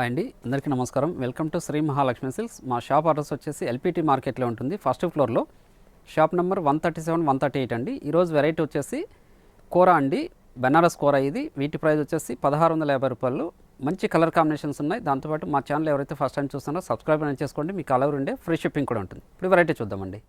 Hi అండి, అందరికీ నమస్కారం. Welcome to Shri Mahalakshmi silks. మా షాప్ అడ్రస్ వచ్చేసి ఎల్పిటి మార్కెట్లో ఉంటుంది, ఫస్ట్ ఫ్లోర్లో. షాప్ నెంబర్ 137, 138 అండి. ఈరోజు వెరైటీ వచ్చేసి కూర అండి, బెనారస్ కూర. ఇది వీటి ప్రైస్ వచ్చేసి 1650 రూపాయలు. మంచి కలర్ కాంబినేషన్స్ ఉన్నాయి. దాంతోపాటు మా ఛానల్ ఎవరైతే ఫస్ట్ టైం చూస్తున్నారో సబ్స్క్రైబ్ అనేది చేసుకోండి. మీకు అలౌ ఉండే ఫ్రీ షిప్పింగ్ కూడా ఉంటుంది. ఇప్పుడు వెరైటీ చూద్దామండి.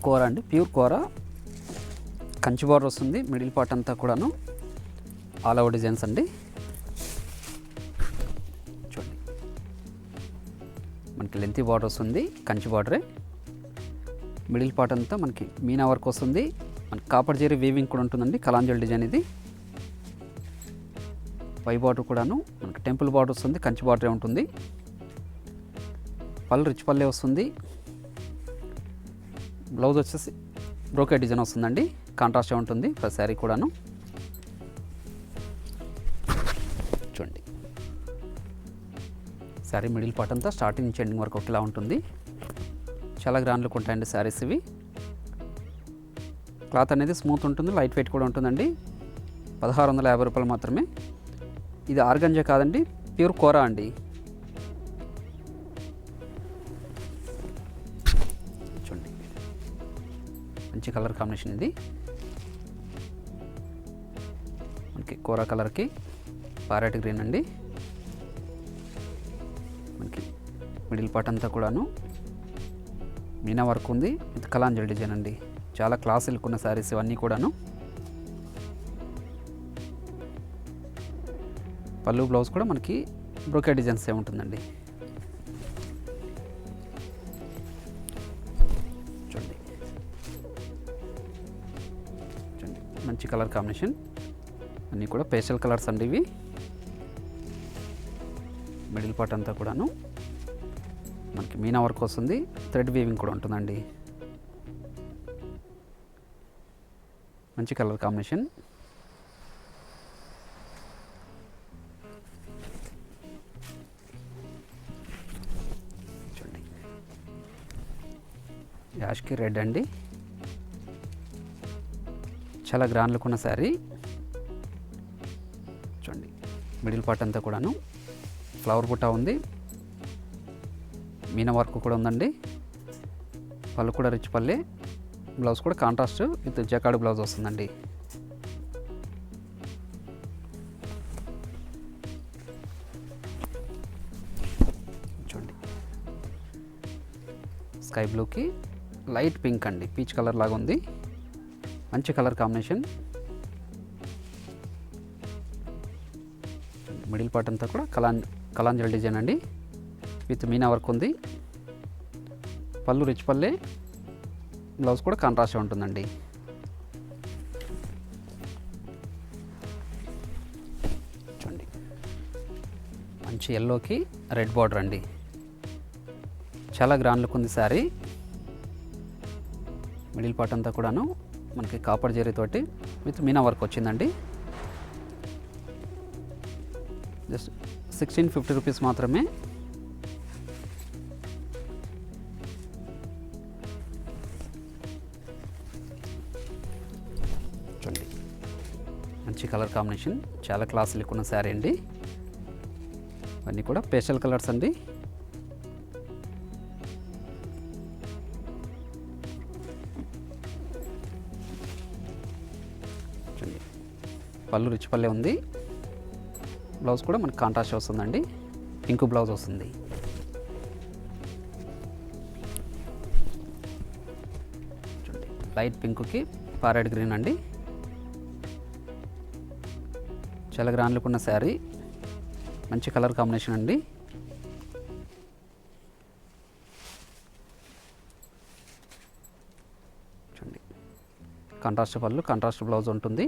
కూర అండి, ప్యూర్ కూర, కంచి బార్డర్ వస్తుంది. మిడిల్ పార్ట్ అంతా కూడాను ఆల్ ఓవర్ డిజైన్స్ అండి. చూడండి, మనకి లెంతీ బార్డర్ వస్తుంది, కంచి బార్డరే. మిడిల్ పార్ట్ అంతా మనకి మీనా వర్క్ వస్తుంది. మనకి కాపర్ జరీ వీవింగ్ కూడా ఉంటుందండి. కలాంజల్ డిజైన్ ఇది. పై బార్డర్ కూడాను మనకి టెంపుల్ బార్డర్ వస్తుంది, కంచి బార్డరే ఉంటుంది. పళ్ళు రిచ్ పల్లె వస్తుంది. బ్లౌజ్ వచ్చేసి బ్రోకెట్ డిజైన్ వస్తుందండి, కాంట్రాస్ట్ ఉంటుంది శారీ కూడాను. చూడండి, శారీ మిడిల్ పార్ట్ అంతా స్టార్టింగ్ నుంచి ఎండింగ్ వరకు ఒకలా ఉంటుంది. చాలా గ్రాండ్ లుక్ ఉంటాయండి శారీస్ ఇవి. క్లాత్ అనేది స్మూత్ ఉంటుంది, లైట్ వెయిట్ కూడా ఉంటుందండి. 1650 రూపాయలు మాత్రమే. ఇది ఆర్గంజా కాదండి, ప్యూర్ కూర అండి. మంచి కలర్ కాంబినేషన్ ఇది. మనకి కూర కలర్కి ప్యారెట్ గ్రీన్ అండి. మనకి మిడిల్ పార్ట్ అంతా కూడాను మీనా వర్క్ ఉంది, ఇది కలాంజల్ డిజైన్ అండి. చాలా క్లాస్ లుక్ ఉన్న శారీస్ ఇవన్నీ కూడాను. పళ్ళు బ్లౌజ్ కూడా మనకి బ్రోకెట్ డిజైన్స్ ఉంటుందండి. మంచి కలర్ కాంబినేషన్, అన్నీ కూడా పేస్టల్ కలర్స్ అండి ఇవి. మిడిల్ పార్ట్ అంతా కూడాను మనకి మీనా వర్క్ వస్తుంది, థ్రెడ్ వీవింగ్ కూడా ఉంటుందండి. మంచి కలర్ కాంబినేషన్. చూడండి, యాష్కి రెడ్ అండి. చాలా గ్రాండ్ లుక్ ఉన్న శారీ. చూడండి, మిడిల్ పార్ట్ అంతా కూడాను ఫ్లవర్ బుట్ట ఉంది, మీనా వర్క్ కూడా ఉందండి. పళ్ళు కూడా రిచ్ పల్లె, బ్లౌజ్ కూడా కాంట్రాస్ట్ విత్ జకార్డ్ బ్లౌజ్ వస్తుందండి. చూడండి, స్కై బ్లూకి లైట్ పింక్ అండి, పీచ్ కలర్ లాగా ఉంది. మంచి కలర్ కాంబినేషన్. మిడిల్ పార్ట్ అంతా కూడా కలాంజల్ డిజైన్ అండి, విత్ మీనా వర్క్ ఉంది. పళ్ళు రిచ్ పల్లె, బ్లౌజ్ కూడా కాంట్రాస్ట్ ఉంటుందండి. చూడండి, మంచి ఎల్లోకి రెడ్ బార్డర్ అండి. చాలా గ్రాండ్ లుక్ ఉంది శారీ. మిడిల్ పార్ట్ అంతా కూడాను మనకి కాపర్ జరీతోటి విత్ మీనా వర్క్ వచ్చిందండి. జస్ట్ 1650 రూపీస్ మాత్రమే. చూడండి, మంచి కలర్ కాంబినేషన్, చాలా క్లాస్ లుక్ ఉన్న శారీ అండి. ఇవన్నీ కూడా పేస్టల్ కలర్స్ అండి. పళ్ళు రిచ్ పల్లె ఉంది, బ్లౌజ్ కూడా మనకి కాంట్రాస్ట్ వస్తుందండి, పింక్ బ్లౌజ్ వస్తుంది. చూడండి, లైట్ పింక్కి ప్యారెట్ గ్రీన్ అండి. చాలా గ్రాండ్ లుక్ ఉన్న శారీ, మంచి కలర్ కాంబినేషన్ అండి. చూడండి, కాంట్రాస్ట్ పళ్ళు, కాంట్రాస్ట్ బ్లౌజ్ ఉంటుంది.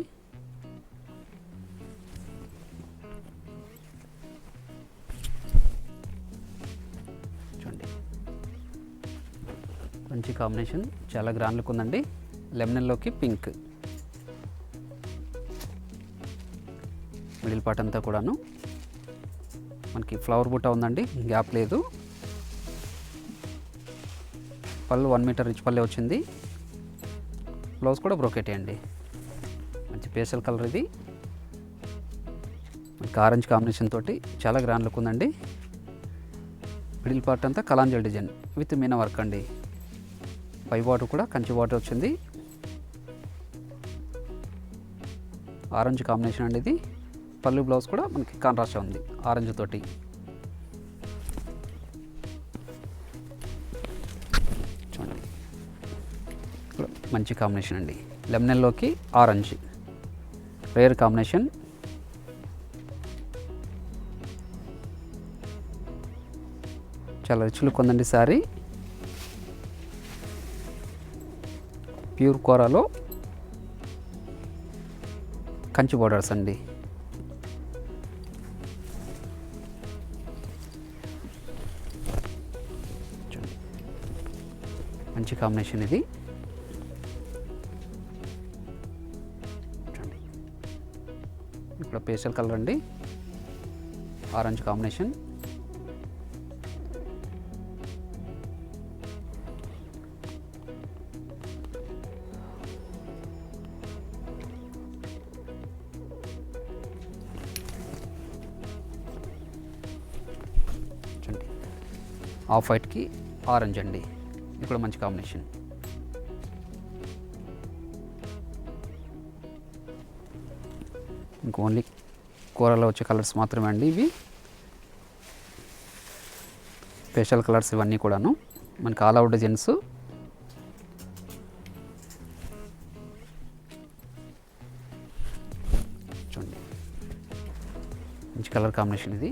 మంచి కాంబినేషన్, చాలా గ్రాండ్ లుక్ ఉందండి. లెమనెల్లోకి పింక్, మిడిల్ పార్ట్ అంతా కూడాను మనకి ఫ్లవర్ బూటా ఉందండి, గ్యాప్ లేదు. పళ్ళు 1 మీటర్ రిచ్ పల్లె వచ్చింది. బ్లౌజ్ కూడా బ్రోకెట్ అండి. మంచి పేస్టల్ కలర్ ఇది, మనకి ఆరెంజ్ కాంబినేషన్ తోటి చాలా గ్రాండ్ లుక్ ఉందండి. మిడిల్ పార్ట్ అంతా కలాంజల్ డిజైన్ విత్ మీనా వర్క్ అండి. పై బార్డర్ కూడా కంచి బార్డర్ వచ్చింది. ఆరెంజ్ కాంబినేషన్ అండి ఇది. పళ్ళు బ్లౌజ్ కూడా మనకి కాంట్రాస్ట్ ఉంది ఆరెంజ్ తోటి. చూడండి, మంచి కాంబినేషన్ అండి. లెమనెల్లోకి ఆరెంజ్ రేర్ కాంబినేషన్. చాలా రిచ్ లుక్ ఉందండి శారీ. ప్యూర్ కోరాలో కంచి బోర్డర్స్ అండి. మంచి కాంబినేషన్ ఇది. చూడండి, ఇక్కడ పేస్టల్ కలర్ అండి, ఆరెంజ్ కాంబినేషన్. చూడండి, ఆఫ్ వైట్కి ఆరెంజ్ అండి, ఇది కూడా మంచి కాంబినేషన్. ఇంక ఓన్లీ కూరలో వచ్చే కలర్స్ మాత్రమే అండి ఇవి. స్పెషల్ కలర్స్ ఇవన్నీ కూడాను మనకి ఆల్ అవుట్ డిజైన్స్. చూడండి, మంచి కలర్ కాంబినేషన్ ఇది.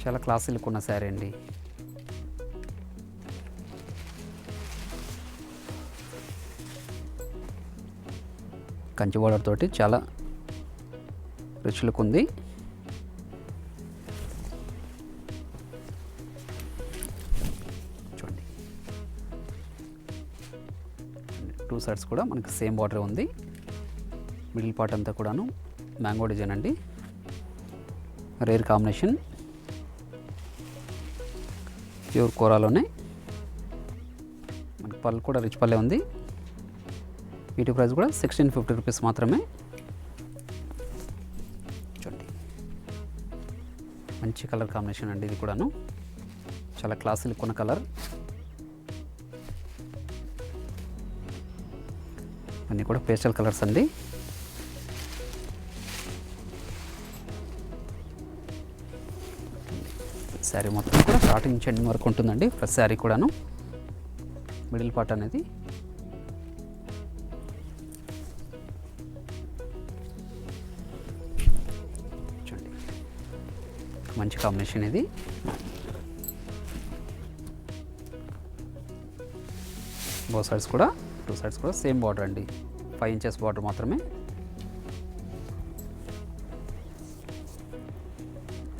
చాలా క్లాసీ లుక్ ఉన్న శారీ అండి. కంచి బోర్డర్ తోటి చాలా రిచ్ లుక్ ఉంది. చూడండి, 2 సైడ్స్ కూడా మనకి సేమ్ బార్డర్ ఉంది. మిడిల్ పార్ట్ అంతా కూడాను మ్యాంగో డిజైన్ అండి, రేర్ కాంబినేషన్. ప్యూర్ కోరాలోనే మనకి పళ్ళు కూడా రిచ్ పల్లె ఉంది. వీటి ప్రైస్ కూడా 1650 రూపీస్ మాత్రమే. చూడండి, మంచి కలర్ కాంబినేషన్ అండి ఇది కూడాను, చాలా క్లాసీ లుక్ ఉన్న కలర్. అన్నీ కూడా పేస్టల్ కలర్స్ అండి. శారీ మొత్తం కూడా స్టార్టింగ్ నుంచి ఎండింగ్ వరకు ఉంటుందండి. ఫస్ట్ శారీ కూడాను మిడిల్ పార్ట్ అనేది. చూడండి, మంచి కాంబినేషన్ ఇది. బోత్ సైడ్స్ కూడా 2 సైడ్స్ కూడా సేమ్ బార్డర్ అండి, 5 ఇంచెస్ బార్డర్ మాత్రమే.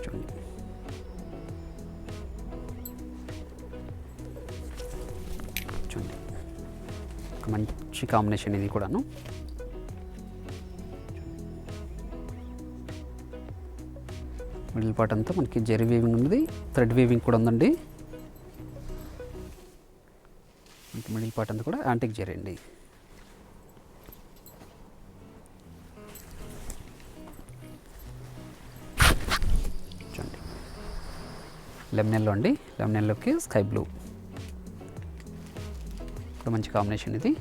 చూడండి, చూడండి, ఒక మంచి కాంబినేషన్ ఇది కూడాను. మిడిల్ పార్ట్ అంతా మనకి జెరీ వీవింగ్ ఉంది, థ్రెడ్ వీవింగ్ కూడా ఉందండి. మనకి మిడిల్ పార్ట్ అంతా కూడా యాంటిక్ జెరీ అండి. చూడండి, లెమనెల్లో అండి, లెమనెల్లోకి స్కై బ్లూ, ఇప్పుడు మంచి కాంబినేషన్ ఇది.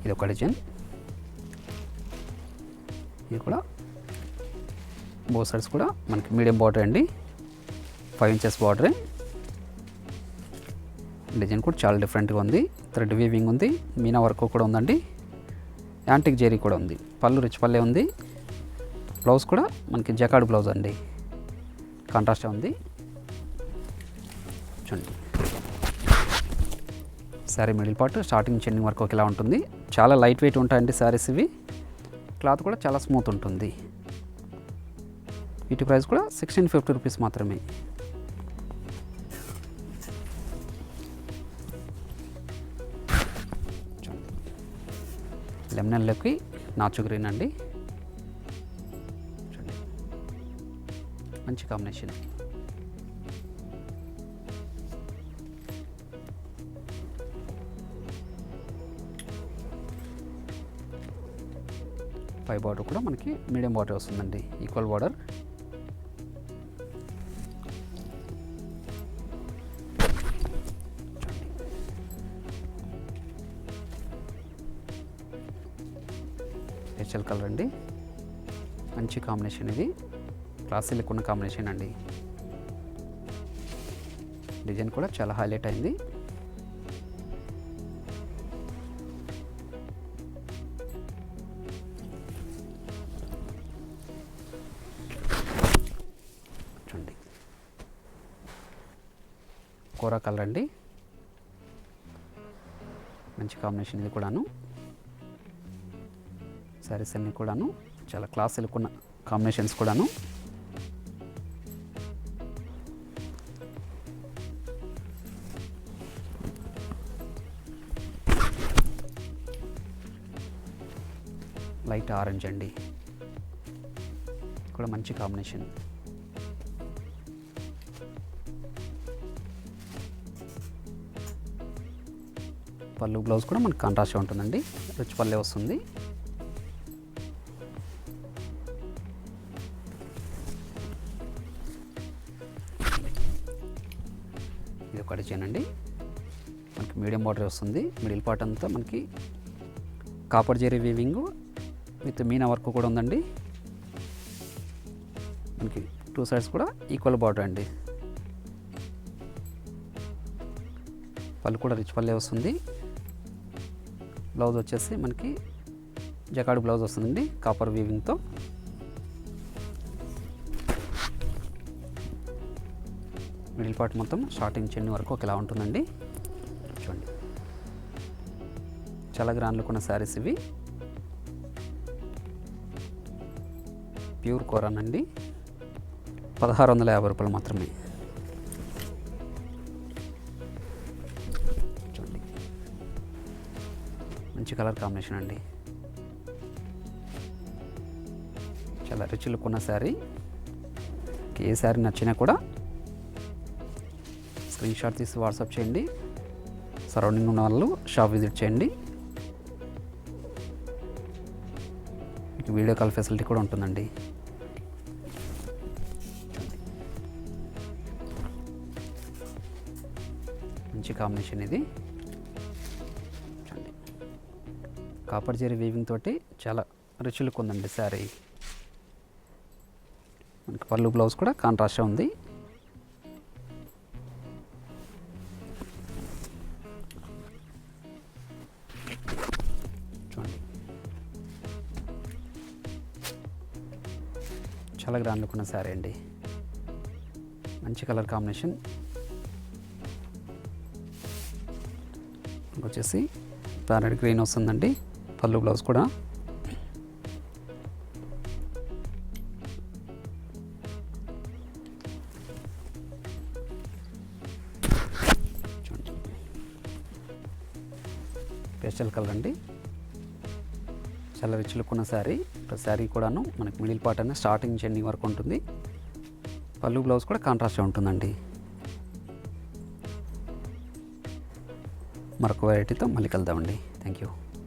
ఇది ఒక డిజైన్, ఇది కూడా బోత్ సైడ్స్ కూడా మనకి మీడియం బార్డర్ అండి, 5 ఇంచెస్ బార్డరే. డిజైన్ కూడా చాలా డిఫరెంట్గా ఉంది, థ్రెడ్ వీవింగ్ ఉంది, మీనా వర్క్ కూడా ఉందండి, యాంటిక్ జెరీ కూడా ఉంది. పళ్ళు రిచ్ పల్లె ఉంది. బ్లౌజ్ కూడా మనకి జకార్డ్ బ్లౌజ్ అండి, కాంట్రాస్ట్ ఉంది. చూడండి, శారీ మిడిల్ పార్ట్ స్టార్టింగ్ చెండింగ్ వరకు ఒకేలా ఉంటుంది. చాలా లైట్ వెయిట్ ఉంటాయండి శారీస్ ఇవి. క్లాత్ కూడా చాలా స్మూత్ ఉంటుంది. వీటి ప్రైస్ కూడా 1650 రూపీస్ మాత్రమే. లెమన్ ఎల్లోకి నాచు గ్రీన్ అండి, మంచి కాంబినేషన్. పై బార్డర్ కూడా మనకి మీడియం బార్డర్ వస్తుందండి, ఈక్వల్ బార్డర్. హెచ్ఎల్ కలర్ అండి, మంచి కాంబినేషన్. ఇది క్లాసీలకు ఉన్న కాంబినేషన్ అండి. డిజైన్ కూడా చాలా హైలైట్ అయింది. చూడండి, కోరా కలర్ అండి, మంచి కాంబినేషన్. ఇది కూడాను శారీస్ అన్నీ కూడాను చాలా క్లాసులకు ఉన్న కాంబినేషన్స్ కూడాను. లైట్ ఆరెంజ్ అండి, కూడా మంచి కాంబినేషన్. పళ్ళు బ్లౌజ్ కూడా మనకు కాంట్రాస్ట్ ఉంటుందండి, రిచ్ పల్లె వస్తుంది. ఇది ఒక డిజైన్ అండి, మనకి మీడియం బార్డర్ వస్తుంది. మిడిల్ పార్ట్ అంతా మనకి copper zari weaving with meena work కూడా ఉందండి. మనకి 2 సైడ్స్ కూడా ఈక్వల్ బార్డర్ అండి. పళ్ళు కూడా రిచ్ పల్లె వస్తుంది. బ్లౌజ్ వచ్చేసి మనకి జకాడ్ బ్లౌజ్ వస్తుందండి కాపర్ వీవింగ్తో. మిడిల్ పార్ట్ మొత్తం స్టార్టింగ్ చెండి వరకు ఒకేలా ఉంటుందండి. చూడండి, చాలా గ్రాండ్లకు ఉన్న శారీస్ ఇవి. ప్యూర్ కోరాన్ అండి, 1650 రూపాయలు మాత్రమే. చూడండి, మంచి కలర్ కాంబినేషన్ అండి, చాలా రిచ్ లుక్ ఉన్న శారీ. ఏ శారీ నచ్చినా కూడా స్క్రీన్ షాట్ తీసి వాట్సాప్ చేయండి. సరౌండింగ్ ఉన్న వాళ్ళు షాప్ విజిట్ చేయండి. మీకు వీడియో కాల్ ఫెసిలిటీ కూడా ఉంటుందండి. మంచి కాంబినేషన్ ఇది. చూడండి, కాపర్ జెరీ వీవింగ్ తోటి చాలా రిచ్ లుక్ ఉందండి శారీ. మనకి పళ్ళు బ్లౌజ్ కూడా కాంట్రాస్ట్ ఉంది. చూడండి, చాలా గ్రాండ్ లుక్ ఉన్న శారీ అండి, మంచి కలర్ కాంబినేషన్. వచ్చేసి ప్యారెట్ గ్రీన్ వస్తుందండి, పళ్ళు బ్లౌజ్ కూడా. పేస్టల్ కలర్ అండి, చాలా రిచ్ లుక్ ఉన్న శారీ. శారీ కూడాను మనకి మిడిల్ పార్ట్ అనేది స్టార్టింగ్ చెండింగ్ వరకు ఉంటుంది. పళ్ళు బ్లౌజ్ కూడా కాంట్రాస్ట్ ఉంటుందండి. మరొక వెరైటీతో మళ్ళీ కలుద్దామండి. Thank you.